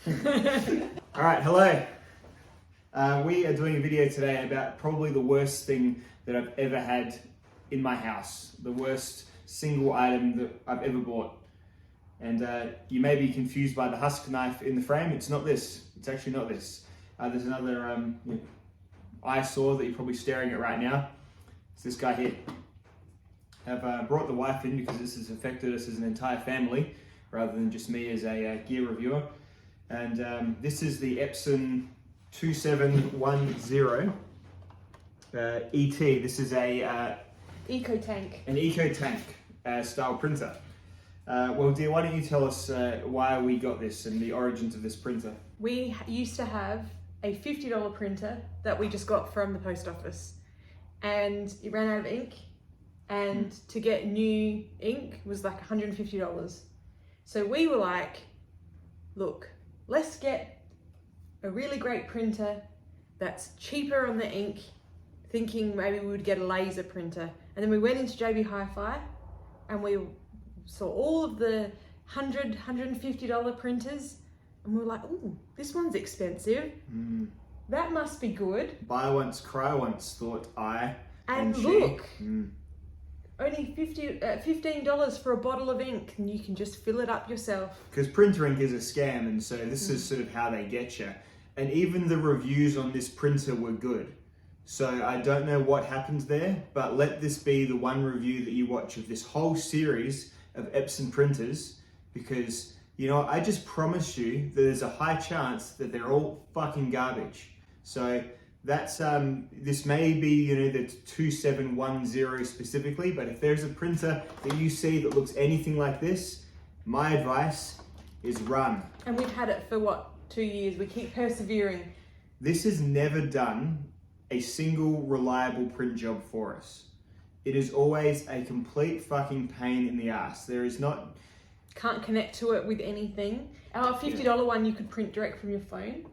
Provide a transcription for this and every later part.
All right, hello. We are doing a video today about probably the worst thing that I've ever had in my house. The worst single item that I've ever bought. And you may be confused by the husk knife in the frame. It's not this. It's actually not this. There's another eyesore that you're probably staring at right now. It's this guy here. I've brought the wife in because this has affected us as an entire family rather than just me as a gear reviewer. And this is the Epson 2710 ET. This is a Eco-tank. An eco-tank style printer. Well, dear, why don't you tell us why we got this and the origins of this printer? We used to have a $50 printer that we just got from the post office, and it ran out of ink, and to get new ink was like $150. So we were like, look, let's get a really great printer that's cheaper on the ink, thinking maybe we would get a laser printer. And then we went into JB Hi-Fi and we saw all of the $100, $150 printers, and we were like, ooh, this one's expensive. That must be good. Buy once, cry once, thought I. And look, only $15 for a bottle of ink, and you can just fill it up yourself. Because printer ink is a scam, and so this is sort of how they get you. And even the reviews on this printer were good. So I don't know what happened there, but let this be the one review that you watch of this whole series of Epson printers, because, you know, I just promise you that there's a high chance that they're all fucking garbage. So that's, this may be, you know, the 2710 specifically, but if there's a printer that you see that looks anything like this, my advice is run. And we've had it for what, 2 years? We keep persevering. This has never done a single reliable print job for us. It is always a complete fucking pain in the ass. There is not... Can't connect to it with anything. Our $50 one you could print direct from your phone.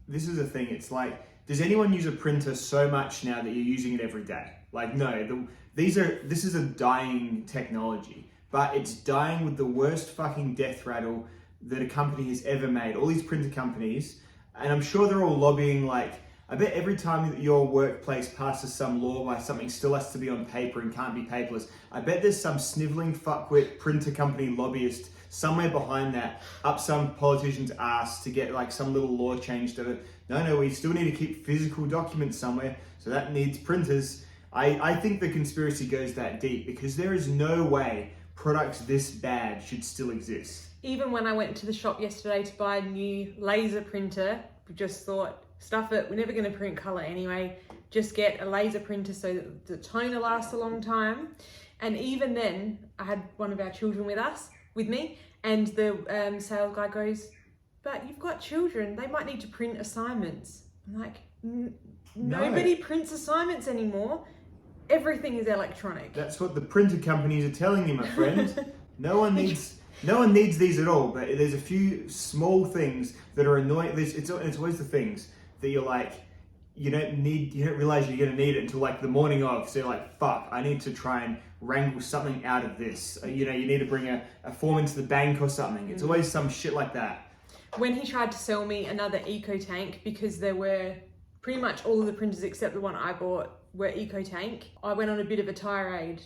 This is the thing, it's like, does anyone use a printer so much now that you're using it every day? Like, no, this is a dying technology, but it's dying with the worst fucking death rattle that a company has ever made. All these printer companies, and I'm sure they're all lobbying, like, I bet every time that your workplace passes some law where something still has to be on paper and can't be paperless, I bet there's some sniveling fuckwit printer company lobbyist somewhere behind that, up some politician's ass to get like some little law changed of it. No, we still need to keep physical documents somewhere, so that needs printers. I think the conspiracy goes that deep, because there is no way products this bad should still exist. Even when I went to the shop yesterday to buy a new laser printer, we just thought, stuff it, we're never going to print color anyway, just get a laser printer so that the toner lasts a long time. And even then, I had one of our children with me, and the sales guy goes, but you've got children, they might need to print assignments. I'm like, nobody prints assignments anymore. Everything is electronic. That's what the printer companies are telling you, my friend. No one needs these at all, but there's a few small things that are annoying. It's always the things that you're like, you don't realize you're gonna need it until like the morning of. So you're like, fuck, I need to try and wrangle something out of this. You need to bring a form into the bank or something. It's always some shit like that. When he tried to sell me another eco-tank, because there were pretty much all of the printers except the one I bought were eco-tank, I went on a bit of a tirade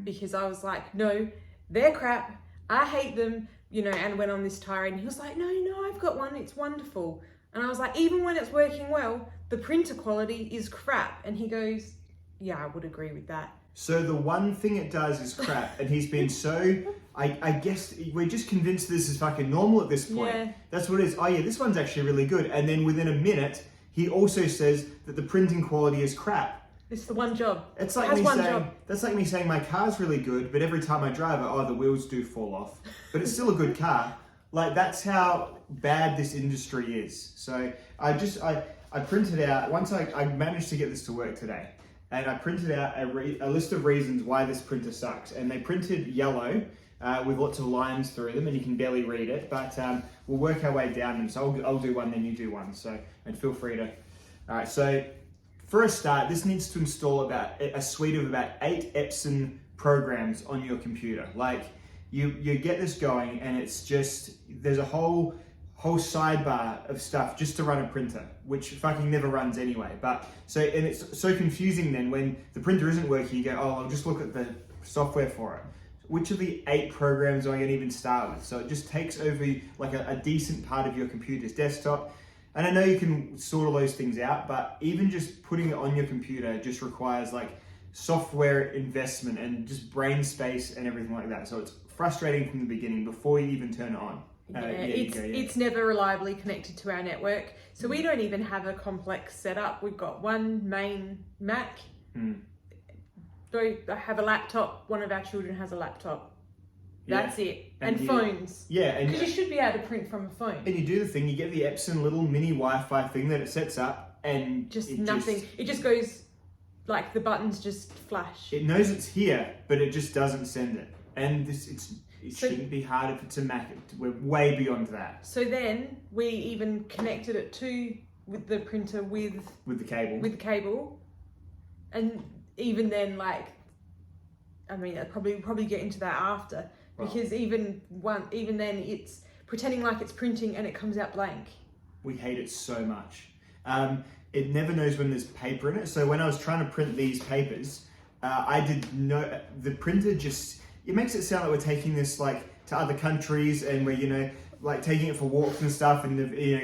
because I was like, no, they're crap, I hate them, and went on this tirade, and he was like, no, I've got one, it's wonderful. And I was like, even when it's working well, the printer quality is crap. And he goes, yeah, I would agree with that. So the one thing it does is crap, and he's been so, I guess we're just convinced this is fucking normal at this point. Yeah. That's what it is. Oh yeah, this one's actually really good. And then within a minute, he also says that the printing quality is crap. It's the one job. It's like that's like me saying my car's really good, but every time I drive it, the wheels do fall off. But it's still a good car. Like, that's how bad this industry is. So I printed out, once I managed to get this to work today, and I printed out a list of reasons why this printer sucks. And they printed yellow with lots of lines through them, and you can barely read it, but we'll work our way down them. So I'll do one, then you do one. So, and feel free to. All right, so for a start, this needs to install about a suite of about 8 Epson programs on your computer. Like, you get this going, and it's just, there's a whole whole sidebar of stuff just to run a printer, which fucking never runs anyway. But so, and it's so confusing then when the printer isn't working, you go, oh, I'll just look at the software for it. Which of the 8 programs am I going to even start with? So it just takes over like a decent part of your computer's desktop. And I know you can sort all those things out, but even just putting it on your computer just requires like software investment and just brain space and everything like that. So it's frustrating from the beginning before you even turn it on. It's never reliably connected to our network. So we don't even have a complex setup. We've got one main Mac. I have a laptop. One of our children has a laptop. That's it. And phones. Yeah. Because you should be able to print from a phone. And you do the thing, you get the Epson little mini Wi-Fi thing that it sets up and it just goes, like the buttons just flash. It knows it's here, but it just doesn't send it. And it shouldn't be hard if it's a Mac. We're way beyond that. So then we even connected it with the printer with the cable. With the cable. And even then, like, I mean, I'll probably get into that after. Because even then, it's pretending like it's printing and it comes out blank. We hate it so much. It never knows when there's paper in it. So when I was trying to print these papers, the printer just, it makes it sound like we're taking this like to other countries and we're, like taking it for walks and stuff and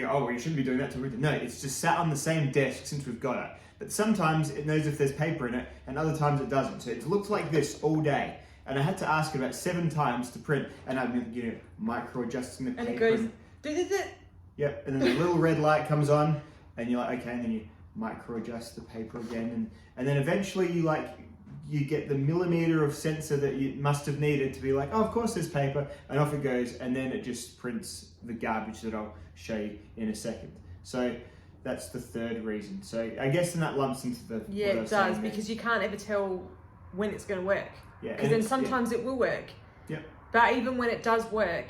oh, you shouldn't be doing that to printer. No, it's just sat on the same desk since we've got it. But sometimes it knows if there's paper in it and other times it doesn't. So it looks like this all day. And I had to ask it about 7 times to print, and I've been, micro adjusting the paper. And it goes, Yep, and then the little red light comes on, and you're like, okay, and then you micro adjust the paper again, and then eventually you get the millimeter of sensor that you must have needed to be like, oh, of course there's paper, and off it goes, and then it just prints the garbage that I'll show you in a second. So that's the third reason. So I guess then that lumps into the it does, because you can't ever tell when it's going to work. Yeah, because then sometimes it will work. Yep. But even when it does work,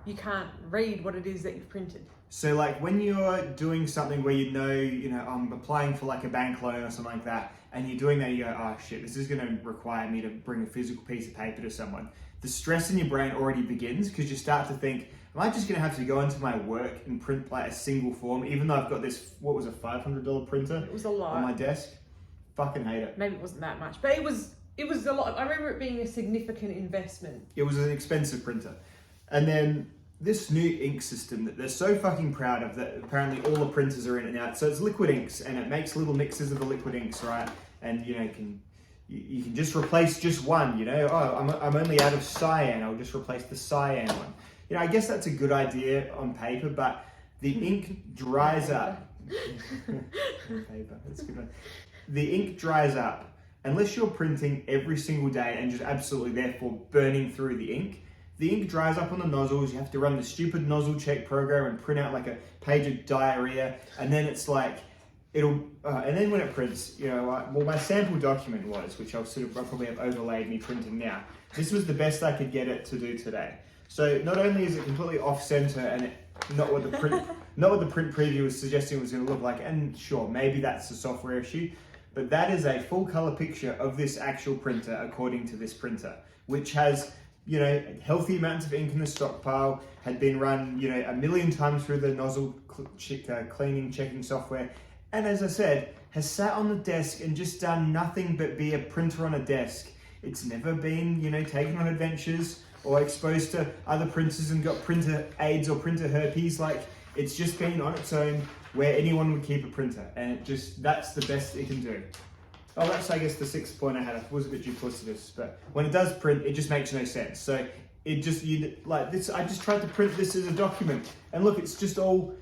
you can't read what it is that you've printed. So like when you're doing something where I'm applying for like a bank loan or something like that, and you're doing that, you go, oh shit, this is going to require me to bring a physical piece of paper to someone. The stress in your brain already begins because you start to think, am I just going to have to go into my work and print like a single form, even though I've got this, what was a $500 printer? It was a lot. On my desk. Fucking hate it. Maybe it wasn't that much, but it was a lot. I remember it being a significant investment. It was an expensive printer. And then this new ink system that they're so fucking proud of, that apparently all the printers are in it now. So it's liquid inks, and it makes little mixes of the liquid inks, right? And you can just replace just one. Oh, I'm only out of cyan. I'll just replace the cyan one. I guess that's a good idea on paper, but the ink dries up. Paper, that's a good one. The ink dries up. Unless you're printing every single day and just absolutely therefore burning through the ink dries up on the nozzles. You have to run the stupid nozzle check program and print out like a page of diarrhea. And then it's like, and then when it prints, my sample document was, which I'll probably have overlaid me printing now. This was the best I could get it to do today. So not only is it completely off center and not what the print preview was suggesting it was going to look like, and sure, maybe that's a software issue, but that is a full color picture of this actual printer according to this printer, which has, healthy amounts of ink in the stockpile, had been run, 1 million times through the nozzle cleaning, checking software. And as I said, has sat on the desk and just done nothing but be a printer on a desk. It's never been, taken on adventures or exposed to other printers and got printer AIDS or printer herpes. Like, it's just been on its own where anyone would keep a printer. And that's the best it can do. Oh, that's, I guess, the 6th point I had. It was a bit duplicitous, but when it does print, it just makes no sense. So I just tried to print this as a document. And look, it's all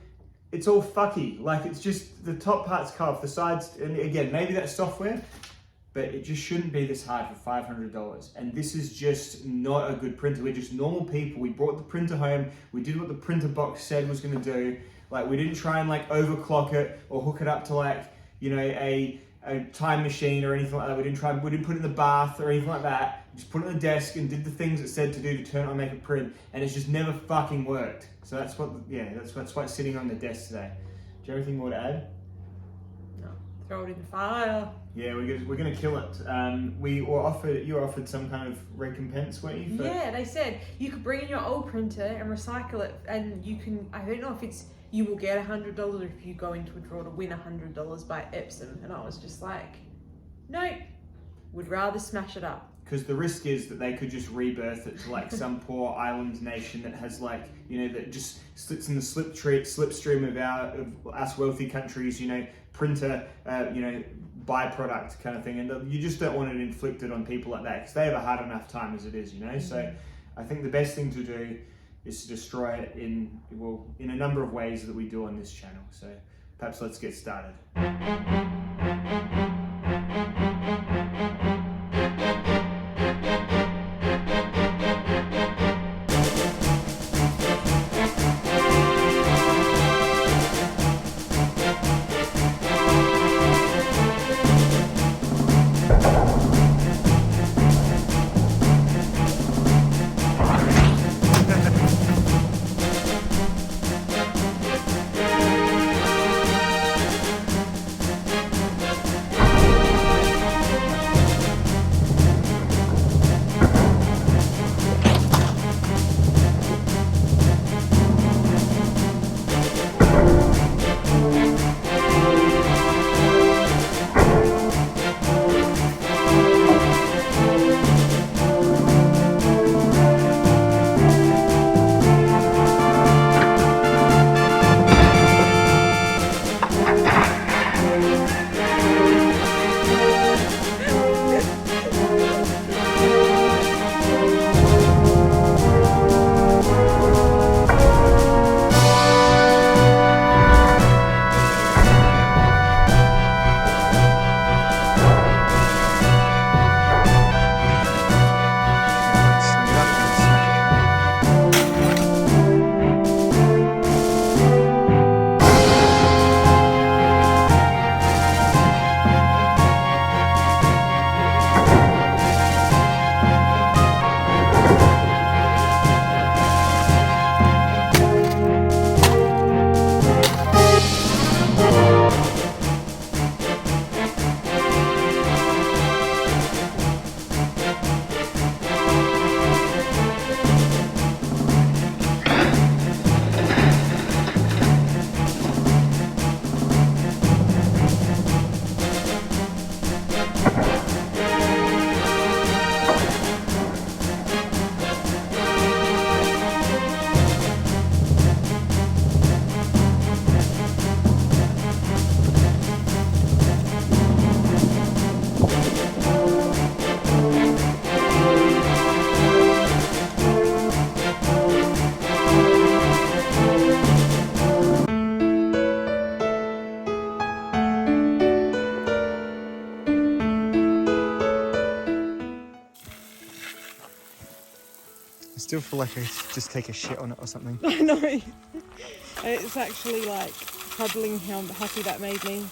fucky. Like, it's just the top part's cut off, the sides, and again, maybe that's software, but it just shouldn't be this hard for $500. And this is just not a good printer. We're just normal people. We brought the printer home. We did what the printer box said was going to do. Like, we didn't try and like overclock it or hook it up to like, a time machine or anything like that. We didn't put it in the bath or anything like that. We just put it on the desk and did the things it said to do to turn it on, make it print, and it's just never fucking worked. So that's why it's sitting on the desk today. Do you have anything more to add? No. throw it in the fire. Yeah, we're gonna kill it. You were offered some kind of recompense, weren't you? Yeah, they said you could bring in your old printer and recycle it, and you can. I don't know if it's you will get $100 if you go into a draw to win $100 by Epson, and I was just like, nope, would rather smash it up. Because the risk is that they could just rebirth it to like some poor island nation that has like, you know, that just sits in the slipstream of us wealthy countries, you know, printer, you know, byproduct kind of thing. And you just don't want it inflicted on people like that because they have a hard enough time as it is, you know. Mm-hmm. So I think the best thing to do is to destroy it in a number of ways that we do on this channel. So perhaps let's get started. I still feel like I should just take a shit on it or something. I know. It's actually like cuddling how happy that made me.